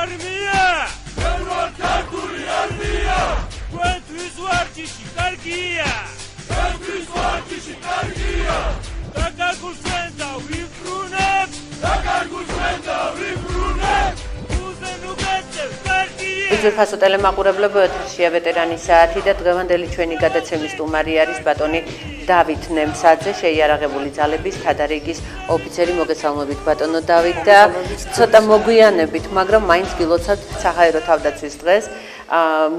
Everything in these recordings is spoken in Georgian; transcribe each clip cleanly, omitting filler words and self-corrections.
არმია ჩვენ ვართ ქართული არმია ჩვენთვის ვარჯიში კარგია ჩვენთვის ვარჯიში კარგია დაკარგულს ჩვენ დავიბრუნებ დაკარგულს ჩვენ დავიბრუნებ უზენ უკეთებს კარგია ძვირფასო ტელემაყურებლებო ეთერშია ვეტერანის საათი და დღევანდელი ჩვენი გადაცემის სტუმარი არის ბატონი დავით ნემსაძე, შეიარაღებული ძალების თადარიგის ოფიცერი. მოგესალმებით ბატონო დავით და ცოტა მოგვიანებით, მაგრამ მაინც გილოცავთ საჰაერო თავდაცვის დღეს.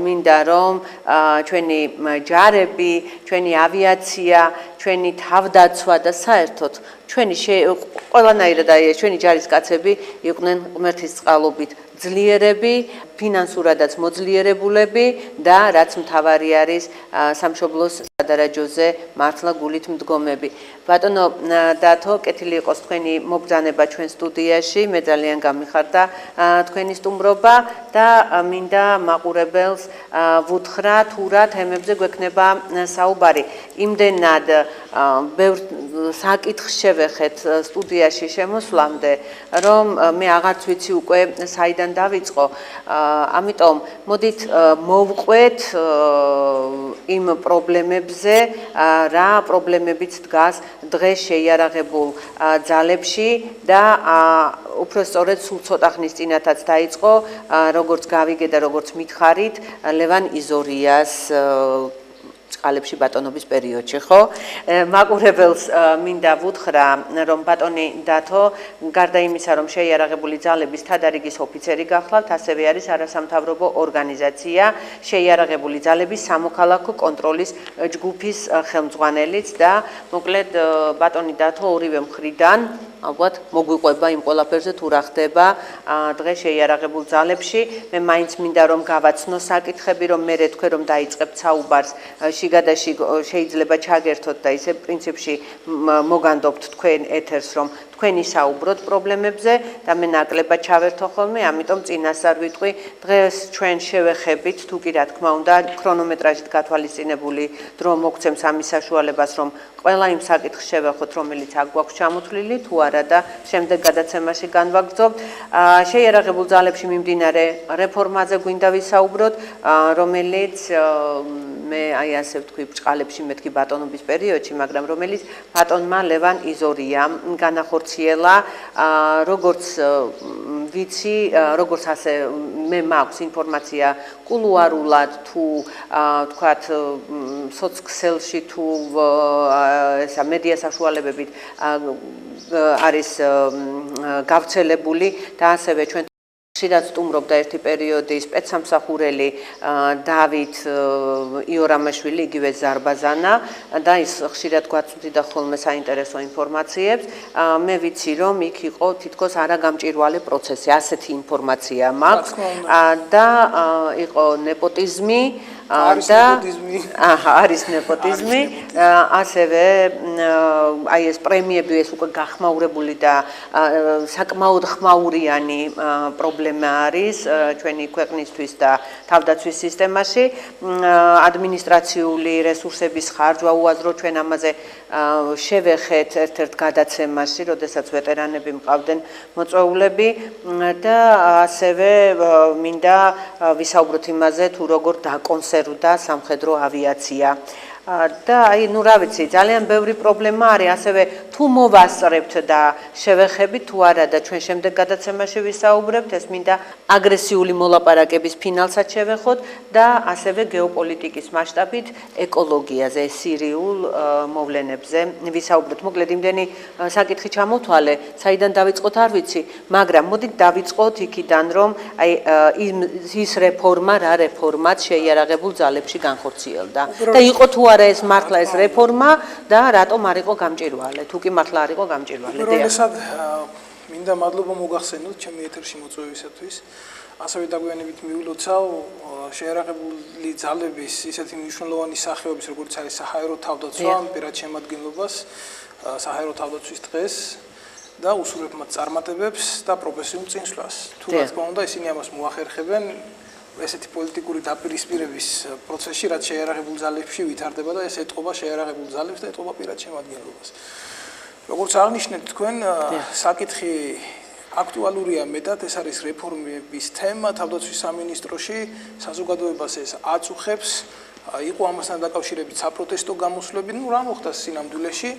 მინდა რომ ჩვენი ჯარები, ჩვენი ავიაცია, ჩვენი თავდაცვა და საერთოდ ჩვენი ყველანაირად ჩვენი ჯარისკაცები იყვნენ ღმერთის წყალობით ძლიერები, ფინანსურადაც მოძლიერებულები და რაც მთავარი არის სამშობლოს სადარაჯოზე მართლა გულით მდგომები. ბატონო დათო, კეთილი იყოს თქვენი მობრძანება ჩვენ სტუდიაში, მე ძალიან გამიხარდა თქვენი სტუმრობა და მინდა მაყურებელს ვუთხრა თუ რა თემებზე გვექნება საუბარი. იმდენად ბევრ საკითხს შევეხეთ სტუდიაში შემოსვლამდე, რომ მე აღარც ვიცი უკვე საიდან დავიწყო. ამიტომ მოდით მოვყვეთ იმ პრობლემებზე, რა პრობლემებიც დგას დღეს შეიარაღებულ ძალებში და უფრო სწორედ სულ ცოტა ხნის წინათაც დაიწყო, როგორც გავიგე და როგორც მითხარით, ლევან იზორიას წყალებში ბატონობის პერიოდში, ხო? მაყურებელს მინდა ვუთხრა, რომ ბატონი დათო, გარდა იმისა, რომ შეიარაღებული ძალების თადარიგის ოფიცერი გახლავთ, ასევე არის არასამთავრობო ორგანიზაცია შეიარაღებული ძალების სამოქალაქო კონტროლის ჯგუფის ხელმძღვანელიც და მოკლედ ბატონი დათო ორივე მხრიდან ალბათ მოგვიყვება იმ ყველაფერზე თუ რა ხდება დღეს შეიარაღებულ ძალებში. მე მაინც მინდა რომ გავაცნო საკითხები, რომ მე თქვენ რომ დაიწყებთ საუბარს შიგადაში შეიძლება ჩაგერთოთ და ისე პრინციპში მოგანდობთ თქვენ ეთერს, რომ თქვენი საუბროთ პრობლემებზე და მე ნაკლებად ჩავერთო ხოლმე, ამიტომ წინასწარ ვიტყვი, დღეს ჩვენ შევეხებით, თუ კი რა თქმა უნდა, ქრონომეტრაჟით გათვალისწინებული დრო მოგცემს ამის საშუალებას, რომ ყველა იმ საკითხს შევეხოთ, რომელიც აქ გვაქვს ჩამოთვლილი, თუ არა და შემდეგ გადაცემაში განვაგრძობთ. შეიარაღებულ ძალებში მიმდინარე რეფორმაზე გვინდა ვისაუბროთ, რომელიც მე ასე ვთქვი, ბრჭყალებში მეთქი ბატონობის პერიოდში, მაგრამ რომელიც ბატონმა ლევან იზორიამ განახორციელა, როგორც ვიცი, როგორც ასე მე მაქვს ინფორმაცია კულუარულად თუ თქვათ სოცქსელში თუ ესა მედია საშუალებებით არის გავრცელებული და ასევე ჩვენ ხშირად სტუმრობდა ერთი პერიოდი სპეცსამსახურელი დავით იორამაშვილი, იგივე ზარბაზანა და ის ხშირად გვაწვდიდა ხოლმე საინტერესო ინფორმაციებს. მე ვიცი, რომ იქ იყო თითქოს არაგამჭირვალე პროცესი, ასეთი ინფორმაცია მაქვს და იყო ნეპოტიზმი არის ნეპოტიზმი, ასევე აი ეს პრემიები ეს უკვე გახმაურებული და საკმაოდ ხმაურიანი პრობლემა არის ჩვენი ქვეყნისთვის და თავდაცვის სისტემაში. ადმინისტრაციული რესურსების ხარჯვა უაზრო ჩვენ ამაზე შევეხეთ ერთ-ერთ გადაცემაში, როდესაც ვეტერანები მყავდნენ მოწვეულები და ასევე მინდა ვისაუბროთ იმაზე, თუ როგორ დაკონსერვდა სამხედრო ავიაცია. და აი ნუ რა ვიცი, ძალიან ბევრი პრობლემა არის, ასევე თუ მოვასწრებთ და შევეხებით თუ არა და ჩვენ შემდეგ გადაცემაში ვისაუბრებთ, ეს მინდა აგრესიული მოლაპარაკების ფინალსაც შევეხოთ და ასევე გეოპოლიტიკის მასშტაბით ეკოლოგიაზე, სირიულ მოვლენებზე ვისაუბროთ. მოკლედ იმდენი საკითხი ჩამოთვალე, საიდან დავიწყოთ არ ვიცი, მაგრამ მოდით დავიწყოთ იქიდან, რომ აი ის რეფორმა, რა რეფორმაც შეიარაღებულ ძალებში განხორციელდა და იყო თუ არა ეს მართლა ეს რეფორმა და რატომ არ იყო გამჭირვალე, თუ კი მართლა არ იყო გამჭირვალე. უპირველესად მინდა მადლობა მოგახსენოთ ჩემი ეთერში მოწვევისათვის. ასევე დაგვიანებით მივილოცავ შეიარაღებული ძალების ისეთი მნიშვნელოვანი სახეობის, როგორც არის საჰაერო თავდაცვა, პირად შემადგენლობას, საჰაერო თავდაცვის დღეს და უსურვებ მათ წარმატებებს და პროფესიულ წინსვლას. თუ რა თქმა უნდა, ისინი ამას მოახერხებენ ესეთი პოლიტიკური დაპირისპირების პროცესში, რაც შეიარაღებულ ძალებში ვითარდება და ეს ეტყობა შეიარაღებულ ძალებს და ეტყობა პირად შემადგენლობას. როგორც აღნიშნეთ თქვენ, საკითხი აქტუალურია მეტად ეს არის რეფორმების თემა თავდაცვის სამინისტროში საზოგადოებას ეს აწუხებს იყო ამასთან დაკავშირებით საპროტესტო გამოსვლები რა მოხდა სინამდვილეში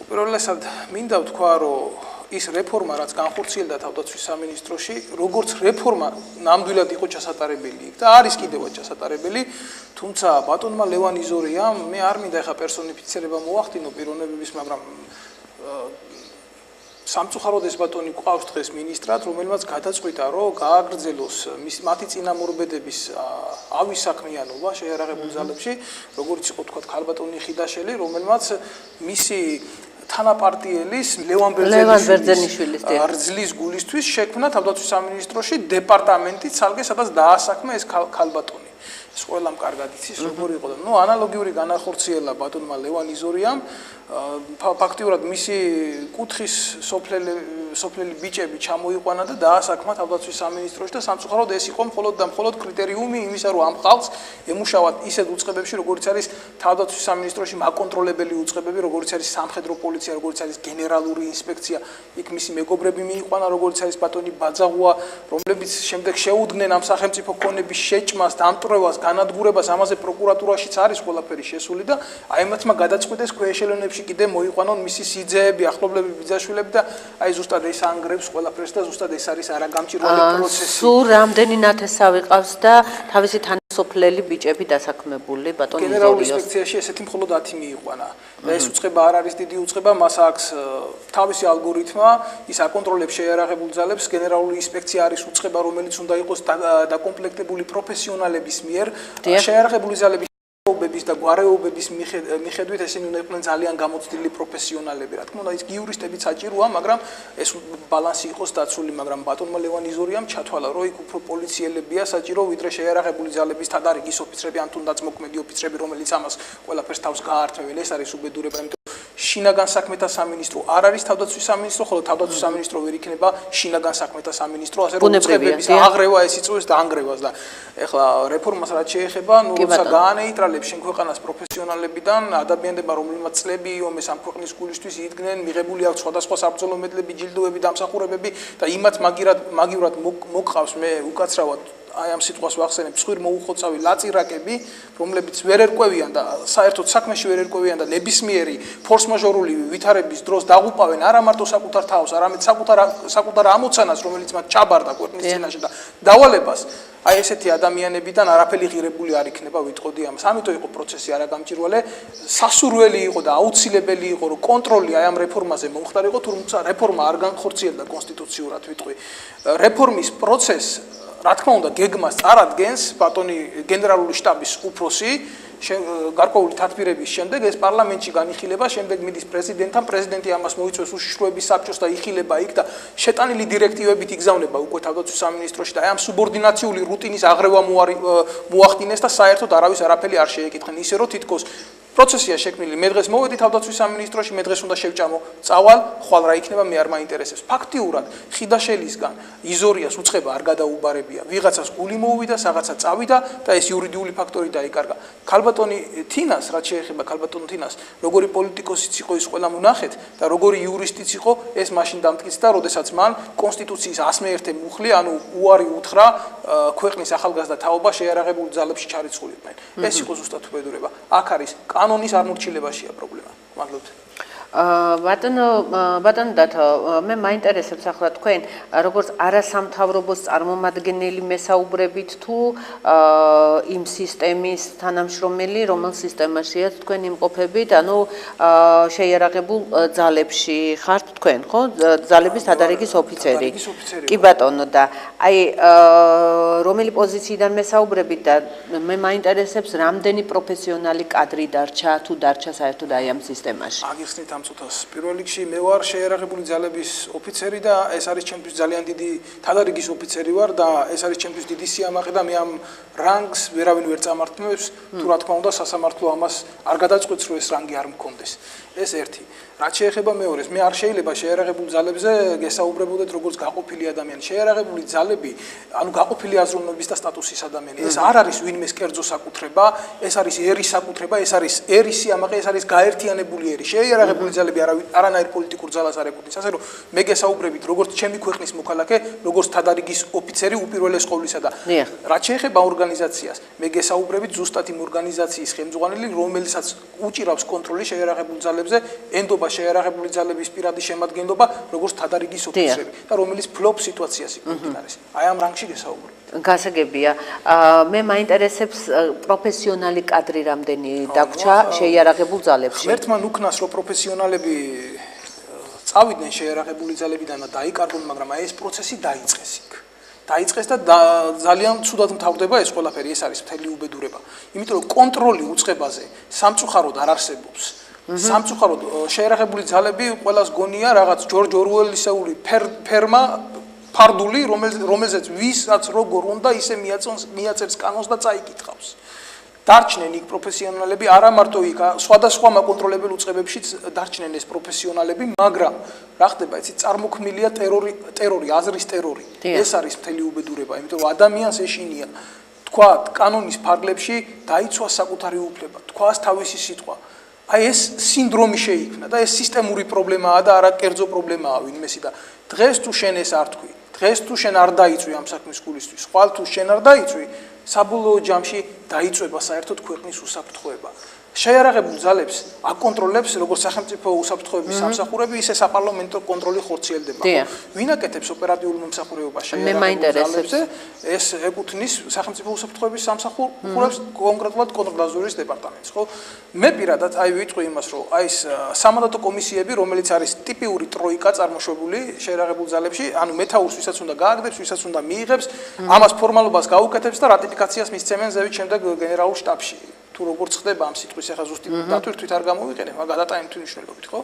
უპირველესად მინდა ვთქვა რომ ის რეფორმა რაც განხორციელდა თავდაცვის სამინისტროში როგორც რეფორმა ნამდვილად იყო ჩასატარებელი და არის კიდევაც ჩასატარებელი თუმცა ბატონმა ლევან იზორიამ მე არ მინდა ეხა პერსონიფიცირება მოახდინო პიროვნებების მაგრამ სამწუხაროდ ეს ბატონი ყავს დღეს მინისტრად რომელმაც გადაწყვიტა რომ გააგრძელოს მათი წინამორბედების ავისაქმიანობა შეიარაღებულ ძალებში როგორც იყო თქვა ქალბატონი ხიდაშელი რომელმაც მისი თანაპარტიელის ლევან ბერძენიშვილის რძლის გულისთვის შექმნა თავდაცვის სამინისტროში დეპარტამენტი ცალკე სადაც დაასაქმა ეს ქალბატონი ეს ყველამ კარგად იცის როგორი იყო და ანალოგიური განახორციელა ბატონმა ლევან იზორიამ ფაქტიურად მისი კუთხის სოფლელი ბიჭები ჩამოიყვანა და დაასაქმა თავდაცვის სამინისტროში და სამწუხაროდ ეს იყო მხოლოდ და მხოლოდ კრიტერიუმი იმისა რომ ამ ხალხს ემუშავათ ისეთ უწყებებში როგორც არის თავდაცვის სამინისტროში მაკონტროლებელი უწყებები როგორც არის სამხედრო პოლიცია როგორც არის გენერალური ინსპექცია იქ მისი მეგობრები მიიყვანა როგორც არის ბატონი ბაძაღუა რომლებიც შემდეგ შეუდგნენ ამ სახელმწიფო ქონების შეჭმას დამტვრევას განადგურებას ამაზე პროკურატურაშიც არის ყველაფერი შესული და აი მათმა გადაწყვიტეს ქვეშელონებში კიდე მოიყვანონ მისი სიძეები ახლობლები ბიძაშვილები და აი ზუსტად ეს ანგრევს ყველაფერს და ზუსტად ეს არის არაგამჭირველი პროცესი სულ რამდენი ნათესავი ყავს და თავისი თანასოფლელი ბიჭები დასაქმებული ბატონი იზორიოს გენერალურ ინსპექციაში ესეთი მხოლოდ 10 მიიყვანა და ეს უწყება არ არის დიდი უწყება მას აქვს თავისი ალგორითმა ის აკონტროლებს შეიარაღებულ ძალებს გენერალური ინსპექცია არის უწყება რომელიც უნდა იყოს დაკომპლექტებული პროფესიონალების მიერ შეიარაღებული ძალების და გვარეობების მიხედვით ესენი უნდა იყვნენ ძალიან გამოცდილი პროფესიონალები რა თქმა უნდა ის იურისტებიც საჭიროა მაგრამ ეს ბალანსი იყოს დაცული მაგრამ ბატონმა ლევან იზორიამ ჩათვალა რომ იქ უფრო პოლიციელებია საჭირო ვიდრე შეიარაღებული ძალების თადარიგის ოფიცრები ან თუნდაც მოქმედი ოფიცრები რომელიც ამას ყველაფერს თავს გაართმევენ ეს არის უბედურება იმიტომ შინაგან საქმეთა სამინისტრო არ არის თავდაცვის სამინისტრო ხოლო თავდაცვის სამინისტრო ვერ იქნება შინაგან საქმეთა სამინისტრო ასე რომ უწყებების აღრევა ეს იწვევს და ანგრევას და ეხლა რეფორმას რაც შეეხება ნუ როცა გაანეიტრალებს შენ ქვეყანას პროფესიონალებიდან ადამიანებმა რომელმაც წლები იომეს ამ ქვეყნის გულისთვის იდგნენ მიღებული აქვს სხვადასხვა საბრძოლო მედლები ჯილდოები დამსახურებები და იმათ მაგივრად მოგყავს მე უკაცრავად აი ამ სიტყვას ვახსენებ ცხვირ მოუხოცავი ლაწირაკები რომლებიც ვერ ერკვევიან და საერთოდ საქმეში ვერ ერკვევიან და ნებისმიერი ფორს-მაჟორული ვითარების დროს დაღუპავენ არა მარტო საკუთარ თავს არამედ საკუთარ ამოცანას რომელიც მათ ჩაბარდა ქვეყნის წინაშე და დავალებას აი ესეთი ადამიანებიდან არაფერი ღირებული არ იქნება ვიტყოდი ამას ამიტომ იყო პროცესი არაგამჭირვალე სასურველი იყო და აუცილებელი იყო რომ კონტროლი აი ამ რეფორმაზე მომხდარიყო თუმცა რეფორმა არ განხორციელდა კონსტიტუციურად ვიტყვი რეფორმის პროცესს რა თქმა უნდა გეგმას წარადგენს ბატონი გენერალური შტაბის უფროსი გარკვეული თათბირების შემდეგ ეს პარლამენტში განიხილება შემდეგ მიდის პრეზიდენტთან პრეზიდენტი ამას მოიწვევს უშიშროების საბჭოს და იხილება იქ და შეტანილი დირექტივებით იგზავნება უკვე თავდაცვის სამინისტროში და აი ამ სუბორდინაციული რუტინის აღრევა მოახდინეს და საერთოდ არავის არაფერი არ შეეკითხნენ ისე რომ თითქოს პროცესია შექმნილი მე დღეს მოვედი თავდაცვის სამინისტროში მე დღეს უნდა შევჭამო წავალ ხვალ რა იქნება მე არ მაინტერესებს ფაქტიურად ხიდაშელისგან იზორიას უწყება არ გადაუბარებია ვიღაცას გული მოუვიდა რაღაცა წავიდა და ეს იურიდიული ფაქტორი დაიკარგა ქალბატონი თინას რაც შეეხება ქალბატონ თინას როგორი პოლიტიკოსიც იყო ის ყველა მონახეთ და როგორი იურისტიც იყო ეს მაშინ დამტკიცდა როდესაც მან კონსტიტუციის 101 მუხლი ანუ უარი უთხრა ქვეყნის ახალგაზრდა თაობა შეიარაღებულ ძალებში ჩარიცხულიყვნენ ეს იყო ზუსტად უბედურება აქ არის კანონისარმორჩილებაშია პრობლემა. მადლობთ. ბატონო დათო, მე მაინტერესებს ახლა თქვენ როგორც არასამთავრობოს წარმომადგენელი მესაუბრებით თუ იმ სისტემის თანამშრომელი, რომელ სისტემაშიაც თქვენ იმყოფებით, ანუ შეიარაღებულ ძალებში ხართ თქვენ, ხო? ძალების თადარიგის ოფიცერი. კი ბატონო და აი რომელი პოზიციიდან მესაუბრებით და მე მაინტერესებს რამდენი პროფესიონალი კადრი დარჩა თუ დარჩა საერთოდ აი ამ სისტემაში. აგიხსნით ამ წუთას. პირველ რიგში მე ვარ შეიარაღებული ძალების ოფიცერი და ეს არის ჩემთვის ძალიან დიდი თადარიგის ოფიცერი ვარ და ეს არის ჩემთვის დიდი სიამაყე და მე ამ რანგს ვერავინ ვერ წამართმევს თუ რა თქმა უნდა სასამართლო ამას არ გადაწყვეტს რომ ეს რანგი არ მქონდეს. ეს ერთი. რაც შეეხება მეორეს, მე არ შეიძლება შეიარაღებულ ძალებზე გესაუბრებოდეთ როგორც გაყოფილი ადამიანი. შეიარაღებული ძალები, ანუ გაყოფილი აზროვნების და სტატუსის ადამიანი. ეს არ არის ვინმეს კერძო საკუთრება, ეს არის ერის საკუთრება, ეს არის ერის სიამაყე, ეს არის გაერთიანებული ერი. შეიარაღებული ძალები არანაირ პოლიტიკურ ძალას არ ეკუთვნის. ასე რომ მე გესაუბრებით როგორც ჩემი ქვეყნის მოქალაქე, როგორც თადარიგის ოფიცერი უპირველეს ყოვლისა და რაც შეეხება ორგანიზაციას, მე გესაუბრებით ზუსტად იმ ორგანიზაციის ხელმძღვანელი, რომელსაც უჭირავს კონტროლი შეიარაღებულ ძალებზე, ენდობა შეიარაღებული ძალების პირადი შემადგენლობა, როგორც თადარიგის ოფიცრები და რომელიც ფლობს სიტუაციას იქ მიმდინარეს. აი ამ რანგში გესაუბრებით. გასაგებია. მე მაინტერესებს პროფესიონალი კადრი რამდენი დაგვრჩა შეიარაღებულ ძალებში. ღმერთმა ნუქნას რომ პროფესიონალები წავიდნენ შეიარაღებული ძალებიდან და დაიკარგონ, მაგრამ აი ეს პროცესი დაიწყეს იქ. დაიწყეს და ძალიან ცუდად მთავრდება ეს ყველაფერი, ეს არის მთელი უბედურება. იმიტომ რომ კონტროლი უწყებაზე სამწუხაროდ არ არსებობს. სამწუხაროდ შეიარაღებული ძალები ყველას გონია რაღაც ჯორჯ ორუელისეული ფერმა ფარდული, რომელზეც ვისაც როგორ უნდა ისე მიაწერს კანონს და წაიკითხავს. დარჩნენ იქ პროფესიონალები, არა მარტო იქ, სხვადასხვა მაკონტროლებელ უწყებებშიც დარჩნენ ეს პროფესიონალები, მაგრამ რა ხდება, იცით, წარმოქმნილია ტერორი, აზრის ტერორი. ეს არის მთელი უბედურება, იმიტომ რომ ადამიანს ეშინია თქვა კანონის ფარგლებში დაიცვა საკუთარი უფლება, თქვას თავისი სიტყვა. აი ეს სინდრომი შეიქმნა და ეს სისტემური პრობლემაა და არა კერძო პრობლემაა ვინმესი და დღეს თუ შენ ეს არ თქვი, დღეს თუ შენ არ დაიწვი ამ საქმის გულისთვის, ხვალ თუ შენ არ დაიწვი, საბოლოო ჯამში დაიწვება საერთოდ ქვეყნის უსაფრთხოება. შეიარაღებულ ძალებს აკონტროლებს როგორც სახელმწიფო უსაფრთხოების სამსახურები, ისე საპარლამენტო კონტროლი ხორციელდება. ვინ აკეთებს ოპერატიულ მომსახურებობას შეიარაღებულ ძალებზე? ეს ეკუთვნის სახელმწიფო უსაფრთხოების სამსახურებს, კონკრეტულად კონტრდაზვერის დეპარტამენტს, ხო? მე პირადად აი ვიტყვი იმას, რომ აი ეს სამანდატო კომისიები, რომელიც არის ტიპიური ტროიკა წარმოშობილი შეიარაღებულ ძალებში, ანუ მეთაურს ვისაც უნდა გააგდებს, ვისაც უნდა მიიღებს, ამას ფორმალობას გაუკეთებს და რატიფიკაციას მისცემენ ზევით შემდეგ გენერალურ შტაბში. თუ როგორც ხდება ამ სიტყვის ახლა ზუსტი დათვირთვით არ გამოვიყენებ, მაგრამ გადატანით მნიშვნელობით, ხო?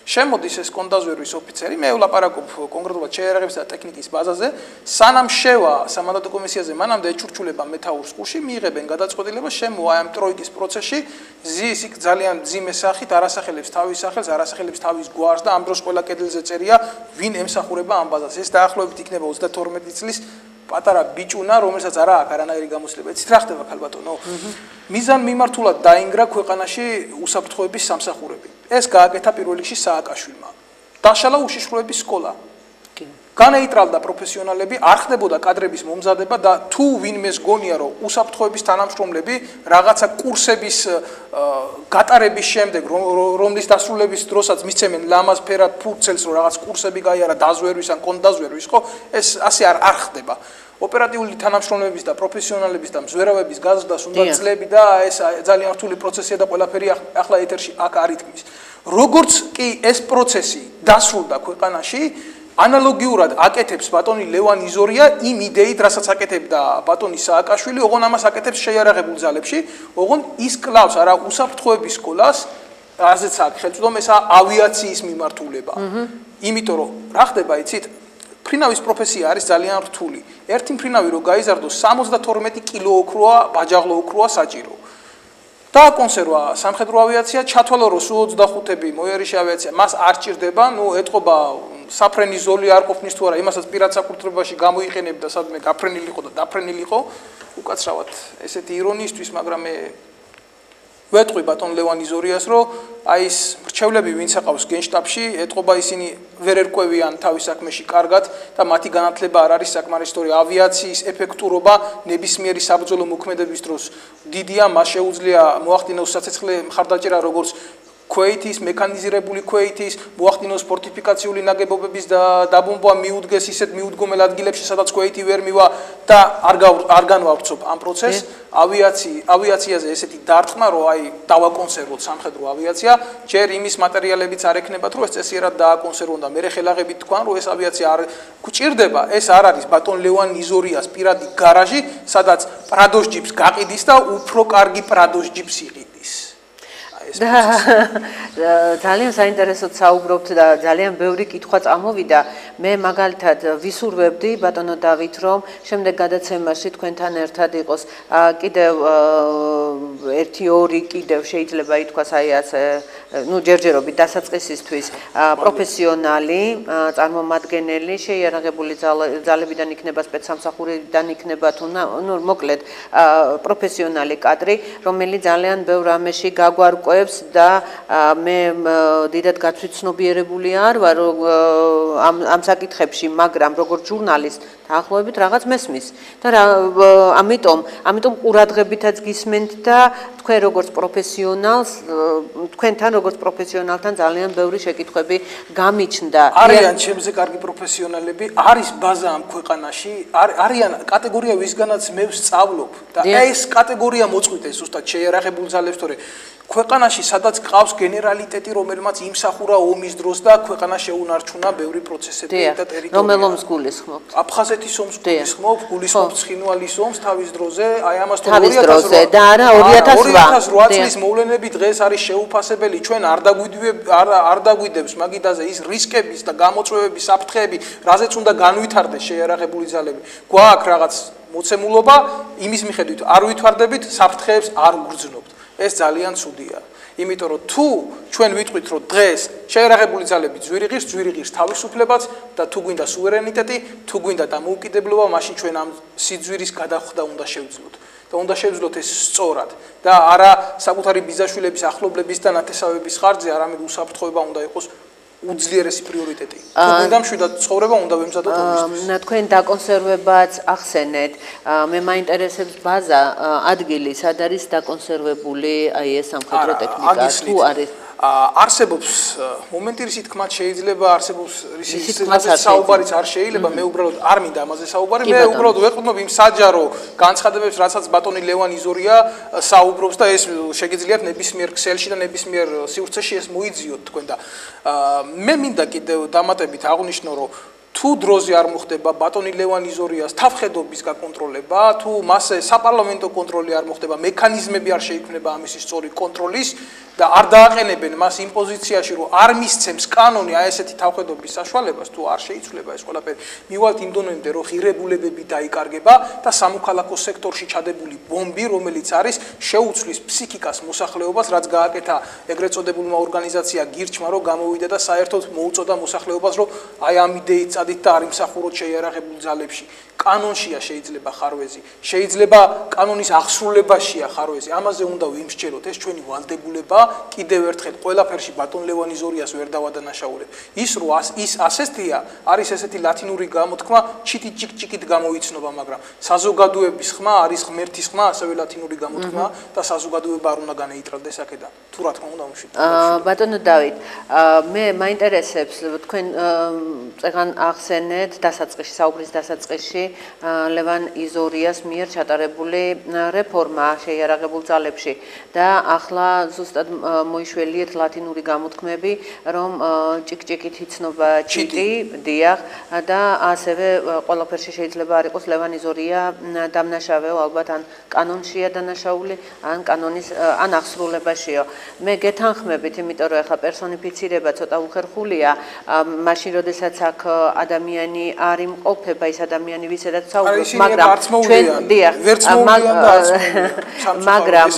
შემოდის ეს კონდაზვერის ოფიცერი, მე ვლაპარაკობ კონკრეტულად შეიარაღებისა და ტექნიკის ბაზაზე, სანამ შევა სამანდატო კომისიაზე, მანამდე ეჩურჩულება მეთაურს კურსში, მიიღებენ გადაწყვეტილებას, შემოვა ამ ტროიკის პროცესში, ზის იქ ძალიან ძიმე სახით, არასახელებს თავის სახელს, არასახელებს თავის გვარს და ამ დროს ყველა კედელზე წერია, ვინ ემსახურება ამ ბაზას. ეს დაახლოებით იქნება 32 წლის პატარა ბიჭუნა, რომელსაც არა აქვს არანაირი გამოცდილება. იცით რა ხდება ქალბატონო? მიზან მიმართულად დაინგრა ქვეყანაში უსაფრთხოების სამსახურები. ეს გააკეთა პირველ რიგში სააკაშვილმა. დაშალა უშიშროების სკოლა. განეიტრალდა პროფესიონალები, არ ხდებოდა კადრების მომზადება და თუ ვინმეს გონია, რომ უსაფრთხოების თანამშრომლები რაღაცა კურსების გატარების შემდეგ, რომლის დასრულების დროსაც მისცემენ ლამაზ ფერად ფურცელს, რომ რაღაც კურსები გაიარა დაზვერვის ან კონდაზვერვის, ხო? ეს ასე არ ხდება. ოპერატიული თანამშრომლების და პროფესიონალების და მზვერავების გაზრდას უნდა წლები და ეს ძალიან რთული პროცესია და ყველაფერი ახლა ეთერში აქ არ ითქმის. როგორც კი ეს პროცესი დასრულდა ქვეყანაში, ანალოგიურად აკეთებს ბატონი ლევან იზორია იმ იდეით, რასაც აკეთებდა ბატონი სააკაშვილი, ოღონ ამას აკეთებს შეიარაღებულ ძალებში, ოღონ ის კლავს არა უსაფრთხოების სკოლას, რაზეც აქვს ხელწოდომა, ესა ავიაციის მიმართულება. იმიტომ რომ რა ხდება, იცით, ფრინავის პროფესია არის ძალიან რთული. ერთი ფრინავი რო გაიზარდოს 72 კილო ოქროა, ბაჯაღლო ოქროა საჭირო. დააკონსერვა სამხედრო ავიაცია, ჩათვალო რო სულ 25-ები მოიარიში ავიაცია, მას არ ჭირდება, ნუ ეთყობა საფრენი ზოლი არ ყოფნის თუ არა, იმასაც პირად საკუთრებაში გამოიყენებდა, სადმე გაფრენილიყო და დაფრენილიყო, უკაცრავად ესეთი ირონიისთვის, მაგრამ მე ვეთყვი ბატონ ლევან იზორიას, რომ აი ეს მრჩევლები ვინც აყავს გენშტაბში, ეთყობა ისინი ვერ ერკვევიან თავის საქმეში კარგად და მათი განათლება არ არის საკმარისწორი. ავიაციის ეფექტურობა ნებისმიერი საბრძოლო მოქმედების დროს დიდია, მას შეუძლია მოახდინოს საცეცხლე მხარდაჭერა როგორც ქვეითის, მექანიზირებული ქვეითის, მოახდინოს ფორტიფიკაციული ნაგებობების დაბომბვა მიუდგეს ისეთ მიუდგომელ ადგილებში, სადაც ქვეითი ვერ მივა და არ განვავრცობ ამ პროცესს. ავიაციაზე ესეთი დარტყმა, რომ აი დავაკონსერვოთ სამხედრო ავიაცია, ჯერ იმის მატერიალებიც არ ექნებათ, რომ ეს წესიერად დააკონსერვონ და მე ხელაღებით თქვან, რომ ეს ავიაცია არ გჭირდება, ეს არ არის ბატონ ლევან იზორიას პირადი გარაჟი, სადაც პრადოს ჯიპს გაყიდის და უფრო კარგი პრადოს ჯიპს იყიდის. ძალიან საინტერესოდ საუბრობთ და ძალიან ბევრი კითხვა წამოვიდა. მე მაგალითად ვისურვებდი ბატონო დავით, რომ შემდეგ გადაცემაში თქვენთან ერთად იყოს კიდევ 1-2 კიდევ შეიძლება ითქვას აი ასე ნუ ჯერჯერობით დასაწყისისთვის პროფესიონალი წარმომადგენელი შეიარაღებული ძალებიდან იქნება სპეცსამსახურიდან იქნება თუ ნუ მოკლედ პროფესიონალი კადრი, რომელიც ძალიან ბევრ ამაში გაგვარკვევს თაყვებს და მე დიდად გაცვიცნობიერებული არ ვარ ამ საკითხებში, მაგრამ როგორც ჟურნალისტ დაახლოებით რაღაც მესმის და ამიტომ ყურადღებითაც გისმენთ და თქვენ როგორც პროფესიონალს თქვენთან როგორც პროფესიონალთან ძალიან ბევრი შეკითხვები გამიჩნდა. არიან ჩემზე კარგი პროფესიონალები, არის ბაზა ამ ქვეყანაში, არიან კატეგორია ვისგანაც მე ვსწავლობ და ეს კატეგორია მოწყვიტეს ზუსტად შეიარაღებულ ძალებს, თორე ქვეყანაში სადაც ყავს გენერალიტეტი, რომელმაც იმსახურა ომის დროს და ქვეყანა შეუნარჩუნა ბევრი პროცესები და ტერიტორია. რომელ ომს გულისხმობთ? აფხაზეთის ომს გულისხმობ ცხინვალის ომს თავის დროზე, აი ამას თავის დროზე და არა 2008 წლის მოვლენები დღეს არის შეუფასებელი, ჩვენ არ დაგვიდებს მაგიდაზე ის რისკების და გამოწვევების საფრთხეები, რაზეც უნდა განვითარდეს შეიარაღებული ძალები. გვაქვს რაღაც მოცემულობა, იმის მიხედვით არ ვითვარდებით, საფრთხეებს არ ვგრძნობთ. ეს ძალიან ცუდია. იმიტომ რომ თუ ჩვენ ვიტყვით რომ დღეს შეიარაღებული ძალები ძვირიღირს თავისუფლებას და თუ გვინდა სუვერენიტეტი, თუ გვინდა დამოუკიდებლობა, მაშინ ჩვენ ამ სიძვირის გადახვდა უნდა შევძლოთ. და უნდა შევძლოთ ეს სწორად და არა საკუთარი ბიძაშვილების ახლობლების და ნათესავების ხარჯზე, არამედ უსაფრთხოება უნდა იყოს უძლიერესი პრიორიტეტი. თუ გვინდა მშვიდად ცხოვრება, უნდა ვემზადოთ ომისთვის. თქვენ დაკონსერვებაც ახსენეთ. მე მაინტერესებს ბაზა, ადგილი, სად არის დაკონსერვებული აი ეს სამხედრო ტექნიკა, თუ არის არსებობს მომენტი რისი თქმაც შეიძლება არსებობს რისი საუბარიც არ შეიძლება მე უბრალოდ არ მინდა ამაზე საუბარი მე უბრალოდ ვეყრდნობ იმ საჯარო განცხადებებს რასაც ბატონი ლევან იზორია საუბრობს და ეს შეგიძლიათ ნებისმიერ ქსელში და ნებისმიერ სივრცეში ეს მოიძიოთ თქვენ და მე მინდა კიდევ დამატებით აღვნიშნო რომ თუ დროზე არ მოხდება ბატონი ლევან იზორიას თავხედობის გაკონტროლება, თუ მასზე საპარლამენტო კონტროლი არ მოხდება, მექანიზმები არ შეიქმნება ამისი სწორი კონტროლის და არ დააყენებენ მას იმ პოზიციაში, რომ არ მისცემს კანონი აი ესეთი თავხედობის საშუალებას, თუ არ შეიცვლება ეს ყველაფერი. მივალთ იმ დონემდე, რომ ღირებულებები დაიკარგება და სამოქალაქო სექტორში ჩადებული ბომბი, რომელიც არის შეუცვლის ფსიქიკას მოსახლეობას, რაც გააკეთა ეგრეთ წოდებულმა ორგანიზაცია გირჩმა, რომ გამოვიდა და საერთოდ მოუწოდა მოსახლეობას, რომ აი ამ იდეით წადით და არ იმსახუროთ შეიარაღებულ ძალებში. კანონშია შეიძლება ხარვეზი, შეიძლება კანონის აღსრულებაშია ხარვეზი. ამაზე უნდა ვიმსჯელოთ, ეს ჩვენი ვალდებულებაა. კიდევ ერთხელ ყველაფერში ბატონ ლევან იზორიას ვერ დავადანაშაულებ. ის რო ის ასესთია, არის ესეთი ლათინური გამოთქმა, ჩიტი ჭიკ-ჭიკით გამოიცნობა, მაგრამ საზოგადოების ხმა არის ღმერთის ხმა, ასევე ლათინური გამოთქმა და საზოგადოება არ უნდა განეიტრალდეს აქედან. თუ რა თქმა უნდა მშვიდად. ბატონო დავით, მე მაინტერესებს თქვენ წეგან ახსენეთ დასაწყისში, საუბრის დასაწყისში ლევან იზორიას მიერ ჩატარებული რეფორმა შეიარაღებულ ძალებში და ახლა ზუსტად მოიშველიეთ ლათინური გამოთქმები, რომ ჭიკ-ჭიკით იცნობა ჩიტი, დიახ, და ასევე ყველაფერში შეიძლება არ იყოს ლევან იზორია დამნაშავეო, ალბათ ან კანონშია დანაშაული, ან კანონის ან აღსრულებაშიო. მე გეთანხმებით, იმიტომ რომ ახლა პერსონიფიცირება ცოტა უხერხულია, მაშინ როდესაც აქ ადამიანი არ იმყოფება, ის ადამიანი ვისაც საუბრობს, მაგრამ ჩვენ დიახ, მაგრამ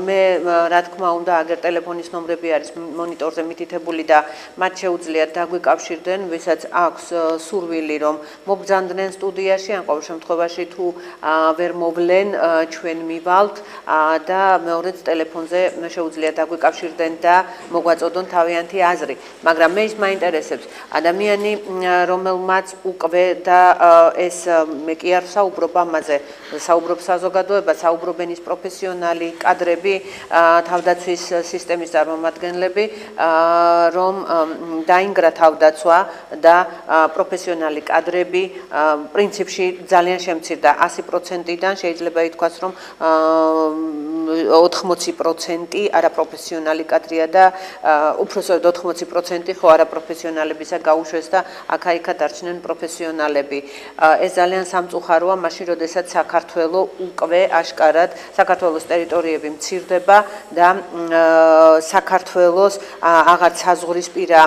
მე რა თქმა უნდა, აგერ ტელეფონის ნომრები არის მონიტორზე მითითებული და მათ შეუძლიათ დაგვიკავშირდნენ, ვისაც აქვს სურვილი, რომ მოგზავნდნენ სტუდიაში, ან ყოველ შემთხვევაში თუ ვერ მოვლენ, ჩვენ მივალთ და მეორეც ტელეფონზე შეუძლიათ დაგვიკავშირდნენ და მოგვაწოდონ თავიანთი აზრი. მაგრამ მე ის მაინტერესებს, ადამიანი, რომელმაც უკვე და ეს მე კი არ საუბრობ ამაზე, საუბრობ საზოგადოება, საუბრობენ ის პროფესიონალი კადრები, თავდაცვის სისტემის წარმომადგენლები, რომ დაინგრა თავდაცვა და პროფესიონალი კადრები პრინციპში ძალიან შემცირდა 100%-დან შეიძლება ითქვას, რომ 80% არაპროფესიონალი კადრია და უпроსოდ 80% ხო არაპროფესიონალებისა გაუშვეს და აქა-იქა დარჩნენ პროფესიონალები. ეს ძალიან სამწუხაროა, მაშინ როდესაც საქართველო უკვე აშკარად საქართველოს ტერიტორიები მცირდება და საქართველოს აღარც საზღვრისპირა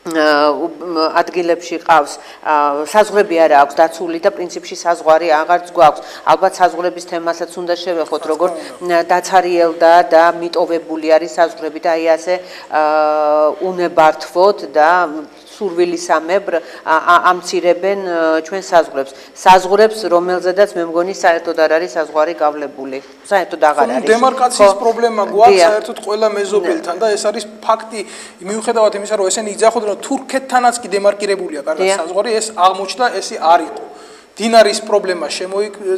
ადგილებში ყავს საზღვრები არა აქვს დაცული და პრინციპში საზღვარი აღარც გვაქვს. ალბათ საზღვრების თემასაც უნდა შევეხოთ, როგორც დაცარიელდა და მიტოვებული არის საზღვრები და აი ასე უნებართვოთ და სურვილისამებრ ამცირებენ ჩვენ საზღვრებს, რომელზედაც მე მგონი საერთოდ არ არის საზღვარი გავლებული. საერთოდ აღარ არის. დემარკაციის პრობლემა გვაქვს საერთოდ ყველა მეზობელთან და ეს არის ფაქტი, მიუხედავად იმისა, რომ ესენი იძახოდნენ, რომ თურქეთთანაც კი დემარკირებულია კარგად საზღვარი, ეს აღმოჩნდა, ესე არ იყო. დინარის პრობლემა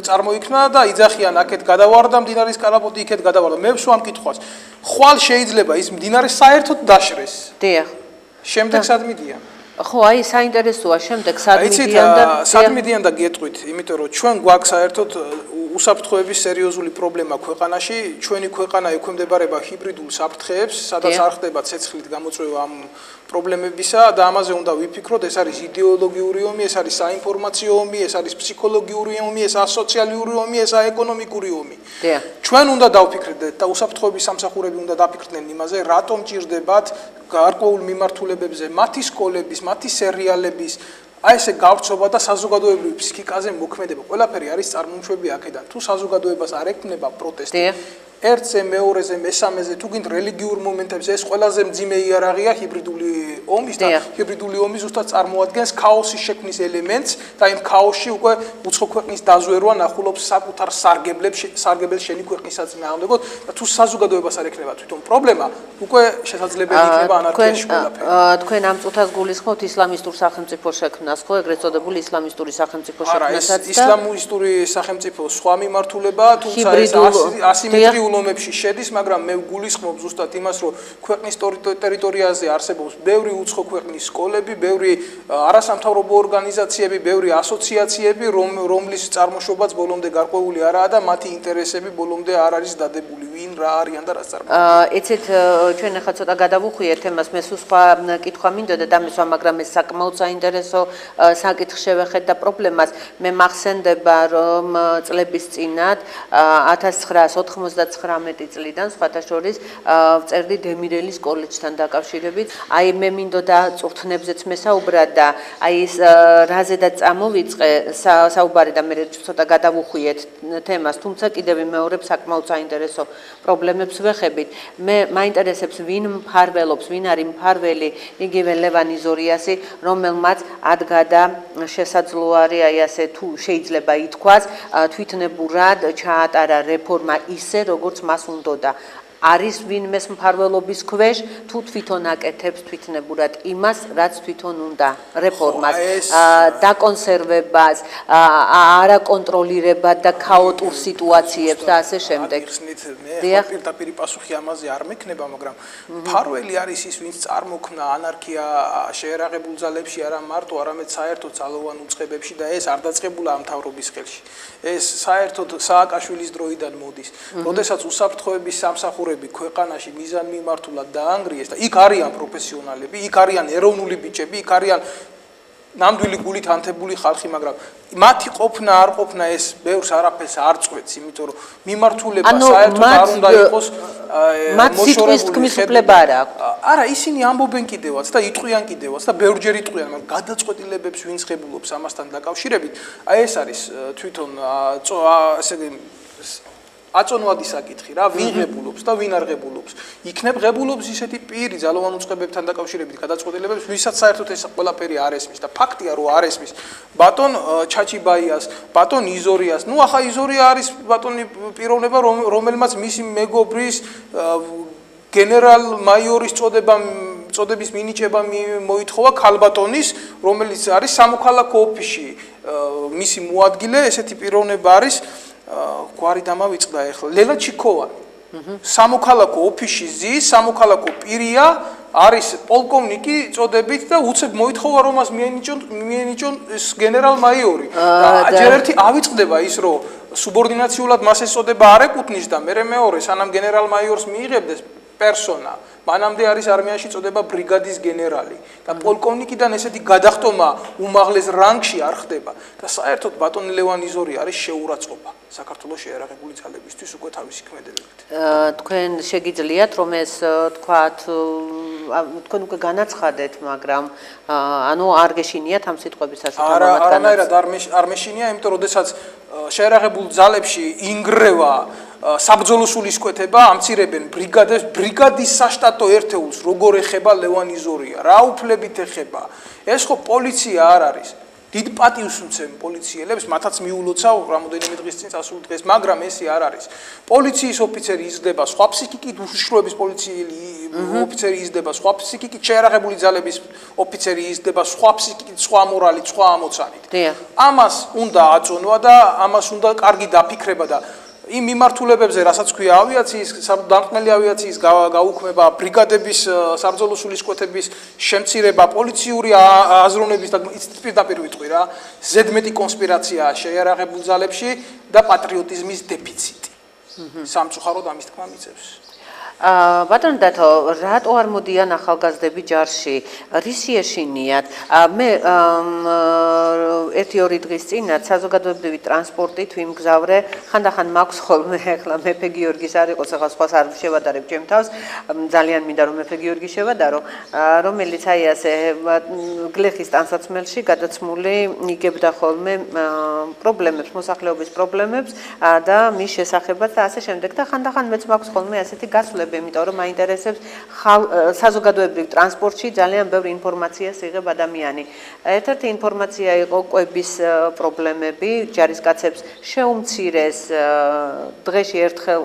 წარმოიქმნა და იძახიან აქეთ გადავარდა მდინარის კალაპოტი, იქეთ გადავარდა. მე ვსვამ კითხვას. ხვალ შეიძლება ის მდინარე საერთოდ დაშრეს. დიახ. შემდეგ სად მიდიან? ხო, აი საინტერესოა შემდეგ სად მიდიან და სად მიდიან და გეტყვით, იმიტომ რომ ჩვენ გვაქვს საერთოდ უსაფრთხოების სერიოზული პრობლემა ქვეყანაში, ჩვენი ქვეყანა ექვემდებარება ჰიბრიდულ საფრთხეებს, სადაც არ ხდება ცეცხლით გამოწვევა ამ პრობლემებისა და ამაზე უნდა ვიფიქროთ, ეს არის იდეოლოგიური ომი, ეს არის საინფორმაციო ომი, ეს არის ფსიქოლოგიური ომი, ეს ასოციალური ომი, ეს ეკონომიკური ომი. ჩვენ უნდა დავფიქრდეთ და უსაფრთხოების სამსახურები უნდა დაფიქრდნენ იმაზე, რატომ ჭირდებათ გარკვეულ მიმართულებებზე, მათი სკოლების, მათი სერიალების, აი ესე გავრცობა და საზოგადოებრივი ფსიქიკაზე მოქმედება. ყველაფერი არის წარმოუშვები აქედან. თუ საზოგადოებას არ ექმნება პროტესტი, ერთზე, მეორეზე, მესამეზე, თუ გინდ რელიგიურ მომენტებზე, ეს ყველაზე მძიმე იარაღია ჰიბრიდული ომის და ჰიბრიდული ომი ზუსტად წარმოადგენს ქაოსის შექმნის ელემენტს და იმ ქაოსში უკვე უცხო ქვეყნის დაზვერვა ნახულობს საკუთარ სარგებელს შენი ქვეყნის საწინააღმდეგოდ და თუ საზოგადოებას არ ექნება თვითონ პრობლემა, უკვე შესაძლებელი იქნება ანარქიაში ყველაფერი. თქვენ ამ წუთას გულისხმობთ ისლამისტურ სახელმწიფოს შექმნას, ხო, ეგრეთ წოდებული ისლამისტური სახელმწიფო შექმნასაც და ისლამისტური სახელმწიფო სხვა მიმართულებაა, თუმცა ეს ასიმეტრიულ ომებში შედის, მაგრამ მე ვგულისხმობ ზუსტად იმას, რომ ქვეყნის ტერიტორიაზე არსებობს ბევრი უცხო ქვეყნის სკოლები, ბევრი არასამთავრობო ორგანიზაციები, ბევრი ასოციაციები, რომლის წარმოშობაც ბოლომდე გარკვეული არაა და მათი ინტერესები ბოლომდე არ არის დადებული, ვინ რა არიან და რას წარმოადგენენ. ეცეთ ჩვენ ახლა ცოტა გადავუხვიეთ თემას, მე სხვა კითხვა მინდოდა დამისვა, მაგრამ ეს საკმაოდ საინტერესო საკითხი შევეხეთ და პრობლემას. მე მახსენდება, რომ წლების წინათ 1999 წლიდან სხვათა შორის ვწერდი დემირელის კოლეჯთან დაკავშირებით. აი მე მინდოდა წვრთნებზეც მესაუბრა და აი ეს რაზედაც წამოვიწყე საუბარი და მე ცოტა გადავუხვიეთ თემას, თუმცა კიდევ მეორე საკმაოდ საინტერესო პრობლემებს ვეხებით. მე მაინტერესებს ვინ მფარველობს, ვინ არის მფარველი, იგივე ლევან იზორიასი, რომელმაც ადგადა შესაძლო არის აი ასე თუ შეიძლება ითქვას, თვითნებურად ჩაატარა რეფორმა ისე, როგორც მას უნდოდა. არის ვინმეს მფარველობის ქვეშ თუ თვითონ აკეთებს თვითნებურად იმას, რაც თვითონ უნდა რეფორმას, დაკონსერვებას, არაკონტროლირებად და ქაოტურ სიტუაციებს და ასე შემდეგ. მე პირდაპირ პასუხი ამაზე არ მექნება, მაგრამ მფარველი არის ის, ვინც წარმოქმნა ანარქია შეერაღებულ ძალებში, არა მარტო, არამედ საერთოდ ძალოვან უწყებებში და ეს არ დაწყებულა ამ მთავრობის ხელში. ეს საერთოდ სააკაშვილის დროიდან მოდის. როდესაც უსაფრთხოების სამსახურები ქვეყანაში მიზანმიმართულად დაანგრიეს და იქ არიან პროფესიონალები, იქ არიან ეროვნული ბიჭები, იქ არიან ნამდვილი გულით ანთებული ხალხი, მაგრამ მათი ყოფნა არ ყოფნა ეს ბევრს არაფერს არ წყვეტს, იმიტომ რომ მიმართულება საერთოდ არ უნდა იყოს მათ სიტყვის თქმის უფლება არ აქვს. არა, ისინი ამბობენ კიდევაც და იტყვიან კიდევაც და ბევრჯერ იტყვიან, მაგრამ გადაწყვეტილებებს ვინც ღებულობს ამასთან დაკავშირებით, აი ეს არის თვითონ ესე აწონვადი საკითხი რა, ვინ ღებულობს და ვინ არ ღებულობს. იქნებ ღებულობს ისეთი პირი ძალოვან უწყებებთან დაკავშირებით გადაწყვეტილებებს, ვისაც საერთოდ ეს ყველაფერი არ ესმის და ფაქტია, რომ არ ესმის. ბატონ ჩაჩიბაიას, ბატონ იზორიას, ნუ ახლა იზორია არის ბატონი პიროვნება, რომელმაც მისი მეგობრის გენერალ მაიორის წოდების მინიჭება მოითხოვა ქალბატონის, რომელიც არის სამოქალაქო ოფისში. მისი მოადგილე, ესეთი პიროვნება არის გვარი დამავიწყდა ახლა ლელა ჩიქოვანი. სამოქალაქო ოფისში ზის, სამოქალაქო პირია, არის პოლკოვნიკი წოდებით და უცებ მოითხოვა რომ მას მიენიჭონ გენერალ მაიორი. ჯერ ერთი ავიწყდება ის რომ სუბორდინაციულად მას ეს წოდება არ ეკუთვნის და მეორე სანამ გენერალ მაიორს მიიღებდეს პერსონა მანამდე არის არმიაში წოდება ბრიგადის გენერალი და პოლკოვნიკიდან ესეთი გადახტომა უმაღლეს რანგში არ ხდება და საერთოდ ბატონი ლევან იზორი არის შეურაცხყოფა საქართველოს შეერაღებული ძალებისთვის უკვე თავისი ქმედებებით. თქვენ შეგიძლიათ რომ ეს თქვათ თქვენ უკვე განაცხადეთ, მაგრამ ანუ არ გეშინიათ ამ სიტყვების ასეთ ამბავად არანაირად არ მეშინია, იმიტომ რომ შესაძაც შეერაღებულ ძალებში ინგრევა საბრძოლო სულისკვეთება ამცირებენ ბრიგადის საშტატო ერთეულს როგორ ეხება ლევანი ზორია რა უფლებით ეხება ეს ხო პოლიცია არ არის დიდ პატივს უცემ პოლიციელებს მათაც მიულოცავ რამოდენიმე დღის წინ წასულ დღეს მაგრამ ესე არ არის პოლიციის ოფიცერი იზრდება სხვა ფსიქიკით უშიშროების პოლიციელი ოფიცერი იზრდება სხვა ფსიქიკით შეერაღებული ძალების ოფიცერი იზრდება სხვა ფსიქიკით სხვა მორალით სხვა ამოცანით ამას უნდა აწონვა და ამას უნდა კარგი დაფიქრება და იმ მიმართულებებზე, რასაც ქვია ავიაციის, დამხმელი ავიაციის გაუქმება, ბრიგადების საბრძოლო სულისკვეთების შემცირება, პოლიციური აზროვნების და პირდაპირ ვიტყვი რა, ზედმეტი კონსპირაციაა შეიარაღებულ ძალებში და პატრიოტიზმის დეფიციტი. სამწუხაროდ ამის თქმა მიწევს. ბატონო დათო, რატო არ მოდიან ახალგაზრდები ჯარში? რისი ეშინიათ? მე 1-2 დღის წინათ საზოგადოებრივი ტრანსპორტით ვიმგზავრე, ხანდახან მაქვს ხოლმე, ახლა მეფე გიორგის არ იყოს, ახლა სხვას არ შევადარებ ჩემ თავს, ძალიან მინდა რომ მეფე გიორგი შევადარო, რომელიც აი ასე გლეხის ტანსაცმელში გადაცმული იგებდა ხოლმე პრობლემებს, მოსახლეობის პრობლემებს და მის შესახებაც და ასე შემდეგ და ხანდახან მეც მაქვს ხოლმე ასეთი გასვლები იმიტომ რომ მაინტერესებს საზოგადოებრივ ტრანსპორტში ძალიან ბევრი ინფორმაციას იღებ ადამიანი. Ერთ-ერთი ინფორმაცია იყო კვების პრობლემები, ჯარისკაცებს შეუმცირეს დღეში ერთხელ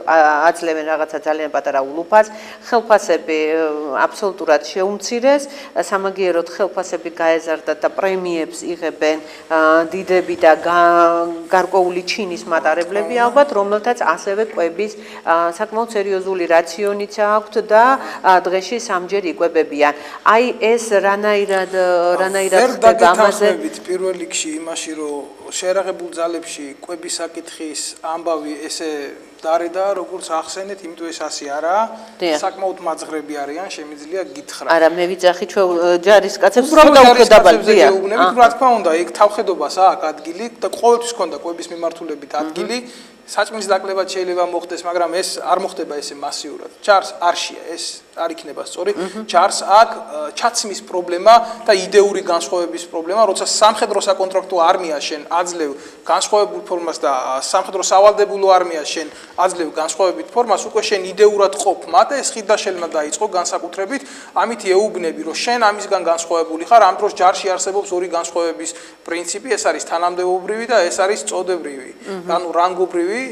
აძლევენ რაღაცა ძალიან პატარა ულუფას, ხელფასები აბსოლუტურად შეუმცირეს, სამაგიეროდ ხელფასები გაეზარდათ და პრემიებს იღებენ დიდები და გარკვეული ჩინის მატარებლები ალბათ, რომელთაც ასევე კვების საკმაოდ სერიოზული რაციონი აქვთ და დღეში სამჯერ იკვებებიან. აი ეს რანაირად ხდება ამაზე? პირველ რიგში იმაში რომ შეერაღებულ ძალებში კვების საკითხის ამბავი ესე დარედა როგორც ახსენეთ, იმიტომ ეს ასე არაა. საკმაოდ მაძღრები არიან, შემიძლია გითხრათ. არა, მე ვიძახი ჩვენ ჯარისკაცებს უბრალოდ დაუხედავია. რა თქმა უნდა, იქ თავხედობას აქვს ადგილი და ყოველთვის ქონდა კვების მიმართულებით ადგილი. საჭმლის დაკლებაც შეიძლება მოხდეს, მაგრამ ეს არ მოხდება ესე მასიურად. ჯარს არშია, ეს არ იქნება სწორი. ჯარს აქვს ჩაცმის პრობლემა და იდეური განსხვავების პრობლემა, როცა სამხედრო საკონტრაქტო არმია შენ აძლევ განსხვავებულ ფორმას და სამხედრო სავალდებულო არმია შენ აძლევ განსხვავებით ფორმას, უკვე შენ იდეურად ყოფ მათ, ეს ხიდაშელმა დაიწყო განსაკუთრებით, ამით ეუბნები, რომ შენ ამისგან განსხვავებული ხარ, ამ დროს ჯარში არსებობს ორი განსხვავების პრინციპი, ეს არის თანამდებობრივი და ეს არის წოდებრივი. ანუ რანგობრივი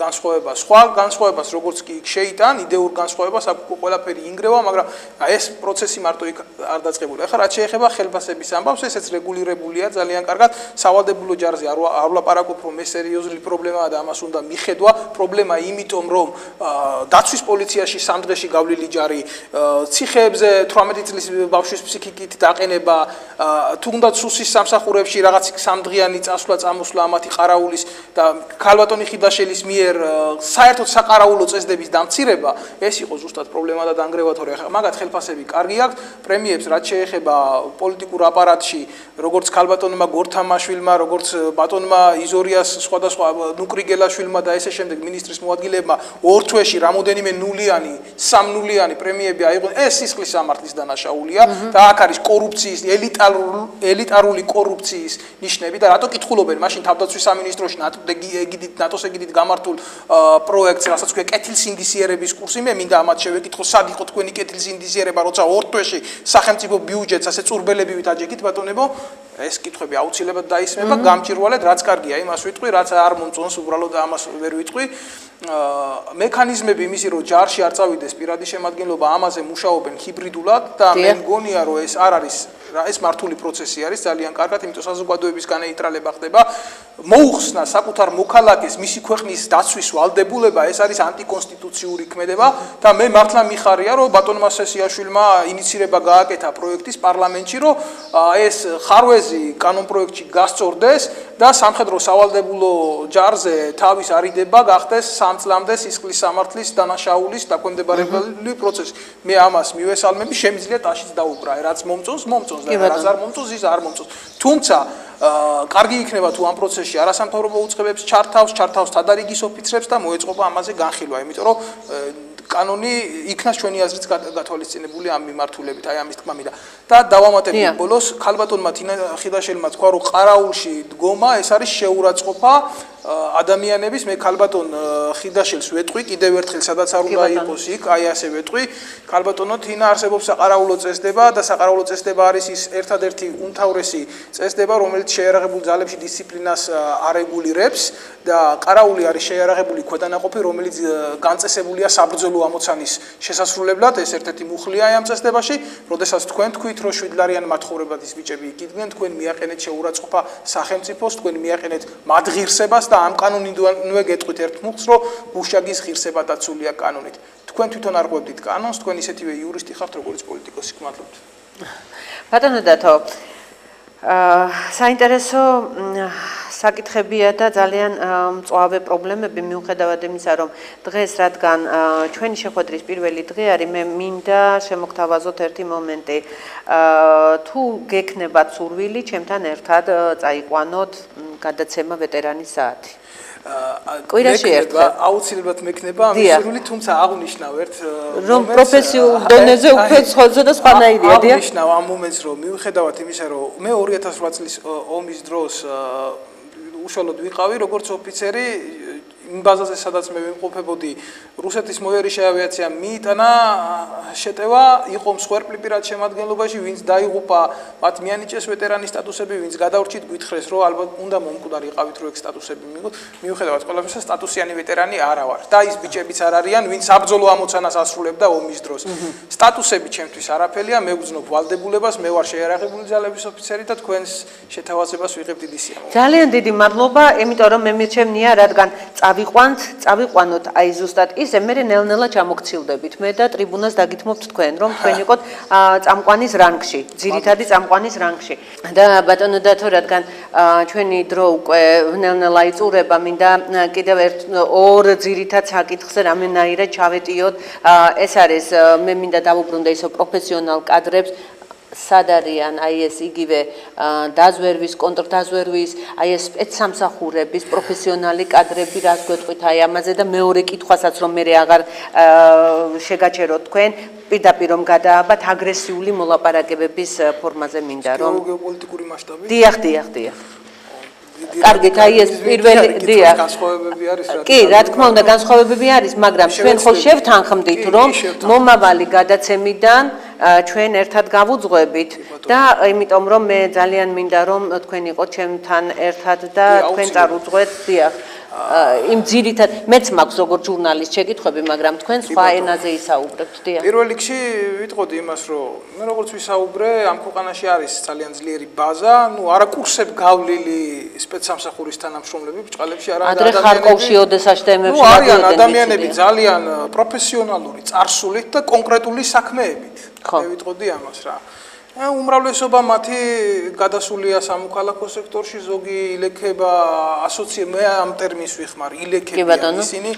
განსხვავება, სხვა განსხვავებას როგორც კი შეიტან, იდეურ განსხვავებას ყველაფერი ინგრევა, მაგრამ ეს პროცესი მარტო იქ არ დაწყებულია. ახლა რაც შეეხება ხელფასების ამბავს, ესეც რეგულირებულია ძალიან კარგად. სავალდებულო ჯარზე არ ვლაპარაკობ, რომ ეს სერიოზული პრობლემაა და ამას უნდა მიხედვა. პრობლემა იმიტომ, რომ დაცვის პოლიციაში 3 დღეში გავლილი ჯარი, ციხეებზე 18 წლის ბავშვის ფსიქიკით დაყენება, თუნდაც სუსის სამსახურებში რაღაც 3 დღიანი წასვლა, წამოსვლა ამათი ყარაულის და ქალბატონი ხიდაშელის საერთოდ საყარაულო წესდების დამცირება ეს იყო ზუსტად პრობლემა და დანგრევა თორე მაგათ ხელფასები კარგი აქვს პრემიებს რაც შეეხება პოლიტიკურ აპარატში როგორც ქალბატონმა გორთამაშვილმა როგორც ბატონმა იზორიას სხვადასხვა ნუკრიგელაშვილმა და ესე შემდეგ მინისტრის მოადგილებმა ორ თვეში რამოდენიმე ნულიანი 3 ნულიანი პრემიები აიღო ეს სისხლის სამართლის დანაშაულია და აქ არის კორუფციის ელიტარული კორუფციის ნიშნები და რატო კითხულობენ მაშინ თავდაცვის სამინისტროში ნატოს ეგიდით გამართულ პროექტს, რასაც ქვია კეთილსინდისიერების კურსი, მე მინდა ამათ შევეკითხო, სად იყო თქვენი კეთილსინდისიერება, როცა ორ თვეში სახელმწიფო ბიუჯეტს ასე წურბელებივით აჯექით, ბატონებო, ეს კითხვები აუცილებლად დაისმება, გამჭირვალედ, რაც კარგია, იმას ვიტყვი, რაც არ მომწონს, უბრალოდ ამას ვერ ვიტყვი. მექანიზმები იმისი, რომ ჯარში არ წავიდეს პირადი შემადგენლობა, ამაზე მუშაობენ ჰიბრიდულად და მე მგონია, რომ ეს არ არის ეს მართული პროცესი არის ძალიან კარგად, იმიტომ საზოგადოების განეიტრალება ხდება. მოუხსნა საკუთარ მოქალაქეს მისი ქვეყნის დაცვის ვალდებულება, ეს არის ანტიკონსტიტუციური ქმედება და მე მართლა მიხარია, რომ ბატონმა სესიაშვილმა ინიცირება გააკეთა პროექტის პარლამენტში, რომ ეს ხარვეზი კანონპროექტში გასწორდეს და სამხედრო სავალდებულო ჯარზე თავის არიდება გახდეს 3 წლამდე სისხლის სამართლის დანაშაულის დაქვემდებარებული პროცესი. მე ამას მივესალმები, შემიძლია ტაშიც დაუბრა, რაც მომწონს, მომწონს და რაც არ მომწონს, ის არ მომწონს. თუმცა კარგი იქნება თუ ამ პროცესში არასამთავრობო უწყებებს ჩართავს თადარიგის ოფიცრებს და მოეწყობა ამაზე განხილვა, იმიტომ რომ კანონი იქნას ჩვენი აზრით გათვალისწინებული ამ მიმართულებით, აი ამის თქმა მინდა. და დავამატებდი ბოლოს ქალბატონმა თინა ხიდაშელმა თქვა, რომ ყარაულში დგომა ეს არის შეურაცხყოფა ადამიანების მე ქალბატონ ხიდაშელს ვეტყვი კიდევ ერთხელ სადაც არ უნდა იყოს იქ აი ასე ვეტყვი ქალბატონო თინა არსებობს საყარაულო წესდება და საყარაულო წესდება არის ის ერთადერთი უმთავრესი წესდება რომელიც შეიარაღებულ ძალებში დისციპლინას არეგულირებს და ყარაული არის შეიარაღებული ქვედანაყოფი რომელიც განწესებულია საბრძოლო ამოცანის შესასრულებლად ეს ერთ-ერთი მუხლია ამ წესდებაში როდესაც თქვენ თქვით რომ 7 ლარიან მათხოვრებადის ბიჭები იქიდნენ თქვენ მიაყენეთ შეურაცხყოფა სახელმწიფოს თქვენ მიაყენეთ მათ ღირსებას და ამ კანონიდანვე გეტყვით ერთ მუხლს რომ გუშაგის ღირსება დაცულია კანონით თქვენ თვითონ არ ყვებდით კანონს თქვენ ისეთივე იურისტი ხართ როგორც პოლიტიკოსი გმადლობთ ბატონო დათო საინტერესო საკითხებია და ძალიან მწვავე პრობლემები მიუხედავად იმისა რომ დღეს რადგან ჩვენი შეხვედრის პირველი დღე არის მე მინდა შემოგთავაზოთ ერთი მომენტი თუ გექნებათ სურვილი ჩემთან ერთად წაიყვანოთ გადაცემა ვეტერანის საათი კვირაში ერთხელ აუცილებლად მექნება ამის სურვილი თუმცა აღნიშნავ ერთ რომ პროფესიულ დონეზე უფრო ცხოზე და სხვანაირია დიახ აღნიშნავ ამ მომენტს რომ მიუხედავად იმისა რომ მე 2008 წლის ომის დროს უშუალოდ ვიყავი როგორც ოფიცერი იმ ბაზაზე სადაც მე ვიმყოფებოდი რუსეთის მოერიშე ავიაცია მიიტანა შეტევა იყო მსხვერპლი პირად შემადგენლობაში ვინც დაიღუპა მათ მიანიჭეს ვეტერანის სტატუსები ვინც გადაურჩით გითხრეს რომ ალბათ უნდა მომკვდარი იყავით რომ ეგ სტატუსები მიიღოთ მიუხედავად ყველაფერისა სტატუსიანი ვეტერანი არა ვარ და ის ბიჭებიც არ არიან ვინც საბრძოლო ამოცანას ასრულებდა ომის დროს სტატუსები ჩემთვის არაფერია მე ვგრძნობ ვალდებულებას მე ვარ შეიარაღებული ძალების ოფიცერი და თქვენს შეთავაზებას ვიღებ დიდი სიამოვნებით ძალიან დიდი მადლობა იმიტომ რომ მე მირჩევნია რადგან წავიყვანოთ აი ზუსტად ისე მე ნელ-ნელა ჩამოგცილდებით მე და ტრიბუნას დაგითმობთ თქვენ რომ თქვენ იყოთ წამყვანის რანგში ძირითადი წამყვანის რანგში და ბატონო დათო რადგან ჩვენი დრო უკვე ნელ-ნელა იწურება მინდა კიდევ ორ ძირითად საკითხზე რამენაირად ჩავეტიოთ ეს არის მე მინდა დავუბრუნდე ისო პროფესიონალ კადრებს სად არიან აი ეს იგივე დაზვერვის, კონტრდაზვერვის, აი ეს სპეცსამსახურების პროფესიონალი კადრები რას გვეტყვით აი ამაზე და მეორე კითხვასაც რომ მე აღარ შეგაჩეროთ თქვენ პირდაპირ რომ გადააბათ აგრესიული მოლაპარაკებების ფორმაზე მინდა რომ გეოპოლიტიკური მასშტაბი დიახ კარგით აი ეს პირველი დიახ განსხვავებები არის რა კი რა თქმა უნდა განსხვავებები არის მაგრამ ჩვენ ხო შევთანხმდით რომ მომავალი გადაცემიდან ჩვენ ერთად გავუძღვებით და იმიტომ რომ მე ძალიან მინდა რომ თქვენ იყოთ ჩემთან ერთად და თქვენ წარუძღვეთ დიახ იმ ძირითად მეც მაქვს როგორც ჟურნალისტ შეკითხვები მაგრამ თქვენ სხვა ენაზე ისაუბრებთ დიახ პირველ რიგში ვიტყოდი იმას რომ მე როგორც ვისაუბრე ამ ქვეყანაში არის ძალიან ძლიერი ბაზა ნუ არა კურსებ გავლილი სპეცსამსახურის თანამშრომლები ბჭყალებში არა ადრე ხარკოვში ოდესა შტემებში არიან ადამიანები ძალიან პროფესიონალური წარსულით და კონკრეტული საქმეებით მე ვიტყოდი ამას რა უმრავლესობა მათი გადასულია სამოქალაქო სექტორში ზოგი ილექება მე ამ ტერმინს ვიხმარ ილექებიან ისინი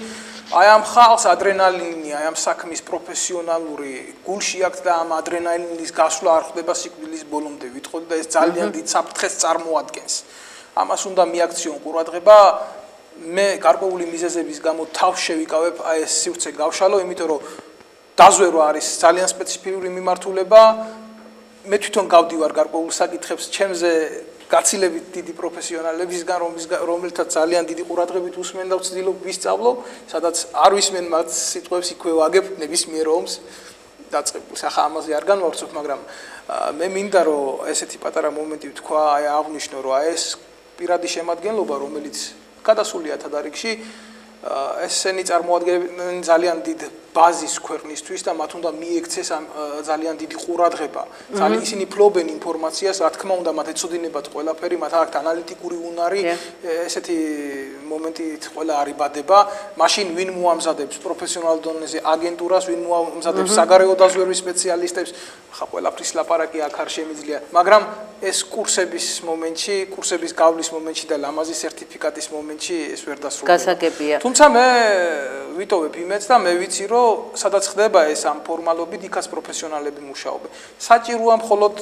აი ამ ხალხს ადრენალინი აი ამ საქმის პროფესიონალური გულში აქვს და ამ ადრენალინის გასვლა არ ხდება სიკვდილის ბოლომდე ვიტყოდი და ეს ძალიან დიდ საფრთხეს წარმოადგენს ამას უნდა მიაქციონ ყურადღება მე გარკვეული მიზეზების გამო თავს შევიკავებ აი ეს სივრცე გავშალო იმიტომ რომ დაზვერვა არის ძალიან სპეციფიკური მიმართულება მე თვითონ გავდივარ გარკვეულ საკითხებს ჩემზე გაცილებით დიდი პროფესიონალებისგან რომელთაც ძალიან დიდი ყურადღებით უსმენ და ვცდილობ ვისწავლო სადაც არ ვისმენ მათ სიტყვებს იქვე ვაგებ ნებისმიერ ომს დაწყებულს ახლა ამაზე არ განვავრცობ მაგრამ მე მინდა რომ ესეთი პატარა მომენტი ვთქვა აი აღვნიშნო რომ აი ეს პირადი შემადგენლობა რომელიც გადასულია თადარიგში ესენი წარმოადგენენ ძალიან დიდ ბაზის ქვეყნისთვის და მათ უნდა მიექცეს ამ ძალიან დიდი ყურადღება. ძალიან ისინი ფლობენ ინფორმაციას, რა თქმა უნდა, მათ ეცოდინებათ ყველაფერი, მათ აქვთ ანალიტიკური უნარი, ესეთი მომენტით ყველა არიბადება. მაშინ ვინ მოამზადებს პროფესიონალ დონეზე აგენტურას, ვინ მოამზადებს საგარეო დაზვერვის სპეციალისტებს, ხა ყველაფრის ლაპარაკი აქ არ შემიძლია. მაგრამ ეს კურსების მომენტში, კურსების გავლის მომენტში და ლამაზი სერტიფიკატის მომენტში ეს ვერ დასრულდება. გასაგებია. თუმცა მე ვიტოვებ იმედს და მე ვიცი რომ სადაც ხდება ეს ამ ფორმალობით იქაც პროფესიონალები მუშაობენ. საჭიროა მხოლოდ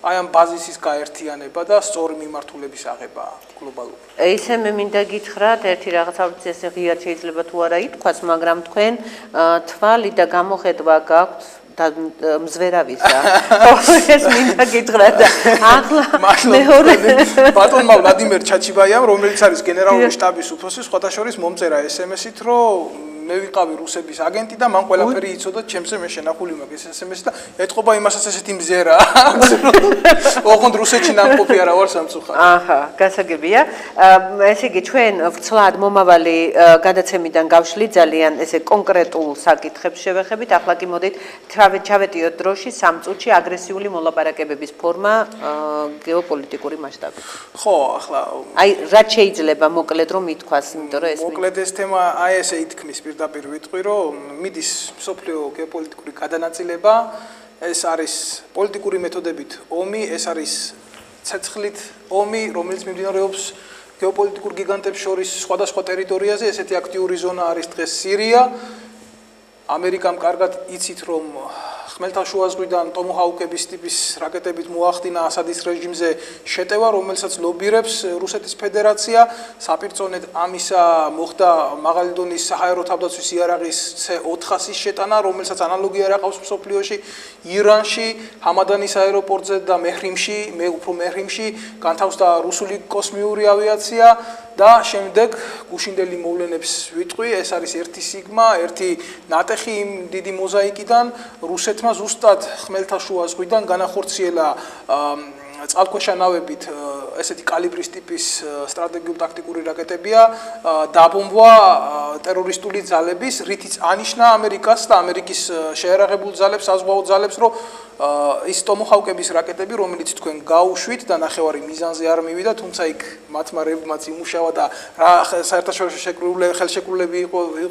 აი ამ ბაზისის გაერთიანება და სწორი მიმართულების აღება გლობალურად. ისე მე მინდა გითხრათ ერთი რაღაცა ვიცი ესე ღიად შეიძლება თუ არა ითქვას, მაგრამ თქვენ თვალი და გამოხედვა გაქვთ მზვერავისა. ეს მინდა გითხრა და ახლა მეორე ბატონმა ვლადიმერ ჩაჩიბაიამ, რომელიც არის გენერალური შტაბის უფროსი, სხვათა შორის მომწერა SMS-ით, რომ მე ვიყავი რუსების აგენტი და მან ყველაფერი იცოდა, ჩემზე მე შენახული მაქვს ეს SMS-ი და ეთყობა იმასაც ესეთი მზერა. ოღონდ რუსეთში ნამყოფი არა ვარ სამწუხაროდ. აჰა, გასაგებია. ესე იგი ჩვენ ვცლად მომავალი გადაცემიდან გავშლით ძალიან ესე კონკრეტულ საკითხებს შევეხებით. ახლა კი მოდით ჩავეტიოთ დროში 3 წუთში აგრესიული მოლაპარაკებების ფორმა გეოპოლიტიკური მასშტაბით. ხო, ახლა აი რაც შეიძლება მოკლედ რომ ითქვას, იმიტომ რომ ეს მოკლედ ეს თემა აი ესე ითქმის პირდაპირ ვიტყვი, რომ მიდის მსოფლიო გეოპოლიტიკური გადანაწილება, ეს არის პოლიტიკური მეთოდებით ომი, ეს არის ცეცხლით ომი, რომელიც მიმდინარეობს გეოპოლიტიკურ გიგანტებს შორის სხვადასხვა ტერიტორიაზე, ესეთი აქტიური ზონა არის დღეს სირია. ამერიკამ კარგად იცით, რომ ხმელთაშუა ზღვიდან ტომოჰაუკების ტიპის რაკეტებით მოახდინა ასადის რეჟიმზე შეტევა, რომელსაც ლობირებს რუსეთის ფედერაცია. საპირწონედ ამისა მოხდა მაღალი დონის საჰაერო თავდაცვის იარაღის C-400-ის შეტანა, რომელსაც ანალოგი არ აყავს მსოფლიოში. ირანში, ჰამადანის აეროპორტზე და უფრო მეჰრიმში განთავსდა რუსული კოსმიური ავიაცია და შემდეგ გუშინდელი მოვლენებს ვიტყვი, ეს არის ერთი სიგმა, ერთი ნატეხი იმ დიდი მოზაიკიდან. რუსეთმა ზუსტად ხმელთაშუა ზღვიდან განახორციელა წყალქვეშა ნავებით ესეთი კალიბრის ტიპის სტრატეგიულ ტაქტიკური რაკეტებია, დაბომბვა ტერორისტული ძალების, რითიც ანიშნა ამერიკას და ამერიკის შეერაღებულ ძალებს, საზღვაო ძალებს, რომ ის ტომოჰაუკების რაკეტები, რომელიც თქვენ გაუშვით და ნახევარი მიზანზე არ მივიდა, თუმცა იქ მათმა რებმაც იმუშავა და რა საერთაშორისო ხელშეკრულებები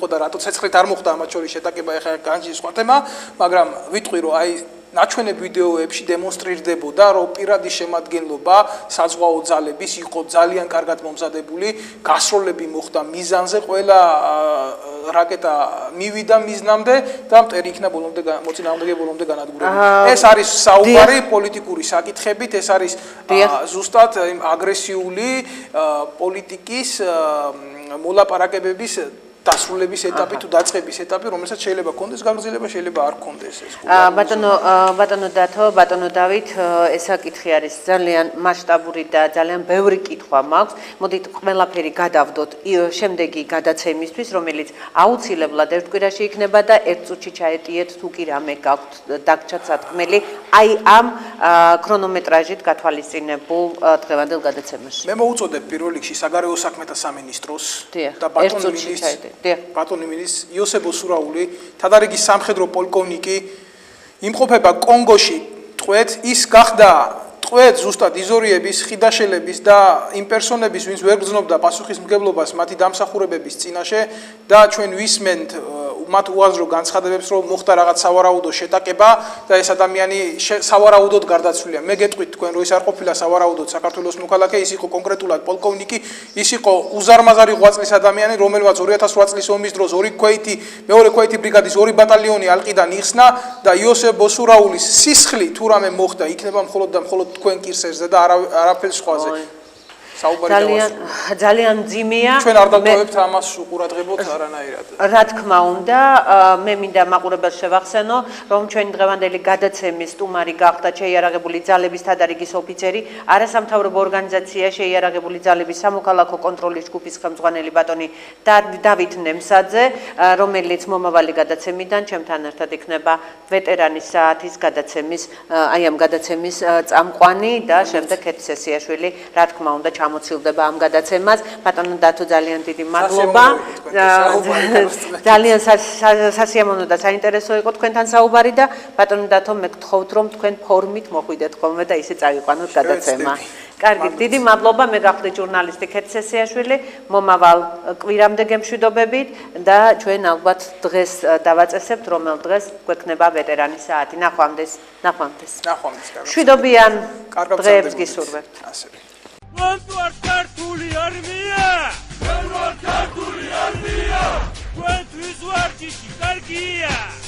იყო და რატო ცეცხლით არ მოხდა ამათ შორის შეტაკება, ეხლა განჯის სხვა თემა, მაგრამ ვიტყვი, რომ აი ნაჩვენებ ვიდეოებში დემონსტრირდებოდა, რომ პირადი შემადგენლობა საზღვაო ძალების იყო ძალიან კარგად მომზადებული, გასროლები მოხდა მიზანზე, ყველა რაკეტა მივიდა მიზნამდე და მტერი იქნა მოწინააღმდეგე ბოლომდე განადგურებული. ეს არის საუბარი პოლიტიკური საკითხებით, ეს არის ზუსტად აგრესიული პოლიტიკის მოლაპარაკებების დასრულების ეტაპი თუ დაწყების ეტაპი, რომელსაც შეიძლება კონდეს გაგრძელება, შეიძლება არ კონდეს ეს. ბატონო დათო, ბატონო დავით, ეს საკითხი არის ძალიან მასშტაბური და ძალიან ბევრი კითხვა მაქვს. მოდით ყველაფერი გადავდოთ შემდეგი გადაცემისთვის, რომელიც აუცილებლად ერთ კვირაში იქნება და ერთ წუთში ჩაეტიეთ თუ კი რამე გაქვთ დაგჭათ სათქმელი აი ამ ქრონომეტრაჟით გათვალისწინებულ დღევანდელ გადაცემაში. მე მოუწოდებ პირველ რიგში საგარეო საქმეთა სამინისტროს და ბატონი მინისტრი იოსებ ოსურაული, თადარიგის სამხედრო პოლკოვნიკი იმყოფება კონგოში ტყვედ, ის გახდა ტყვედ ზუსტად იზორიების, ხიდაშელების და იმ პერსონების, ვინც ვერ გრძნობდა პასუხისმგებლობას მათი დამსახურებების წინაშე და ჩვენ ვისმენთ მათ უაზრო განცხადებებს, რომ მოხდა რაღაც სავარაუდო შეტაკება და ეს ადამიანი სავარაუდოდ გარდაცვლილია. მე გეტყვით თქვენ, რომ ის არ ყოფილა სავარაუდოდ საქართველოს მოქალაქე, ის იყო კონკრეტულად პოლკოვნიკი, ის იყო უზარმაზარი ღვაწლის ადამიანი, რომელმაც 2008 წლის ომის დროს მეორე ქვეითი ბრიგადის 2 ბატალიონი ალყიდან იხსნა და იოსებ ოსურაულის სისხლი თუ რამე მოხდა, იქნება მხოლოდ და მხოლოდ თქვენ კირსერზე და არაფერს სხვაზე. ძალიან მძიმეა. ჩვენ არ დავტოვებთ ამას უყურადღებოთ არანაირად. რა თქმა უნდა, მე მინდა მაყურებელს შევახსენო, რომ ჩვენი დღევანდელი გადაცემის სტუმარი გახდა შეიარაღებული ძალების თადარიგის ოფიცერი, არასამთავრობო ორგანიზაცია შეიარაღებული ძალების სამოქალაქო კონტროლის ჯგუფის ხელმძღვანელი ბატონი დავით ნემსაძე, რომელიც მომავალი გადაცემიდან ჩემთან ერთად იქნება ვეტერანის საათის გადაცემის, აი ამ გადაცემის წამყვანი და შემდეგ ეთსესიაშვილი, რა თქმა უნდა, ჩამოცილდება ამ გადაცემას. ბატონო დათო, ძალიან დიდი მადლობა. ძალიან სასიამოვნო და საინტერესო იყო თქვენთან საუბარი და ბატონო დათო, მე გთხოვთ, რომ თქვენ ფორმით მოხვიდეთ ხოლმე და ისე წავიყვანოთ გადაცემა. კარგი, დიდი მადლობა. მე გახლდი ჟურნალისტი ქეთსესიაშვილი, მომავალ კვირამდე გემშვიდობებით და ჩვენ ალბათ დღეს დავაწესებთ, რომელ დღეს გვექნება ვეტერანის საათი. ნახვამდის. მშვიდობიან დღეებს გისურვებთ. When ვარ ქართული არმია, when ვარ ქართული არმია, when ვიზვარ ჭიჭი კარგია.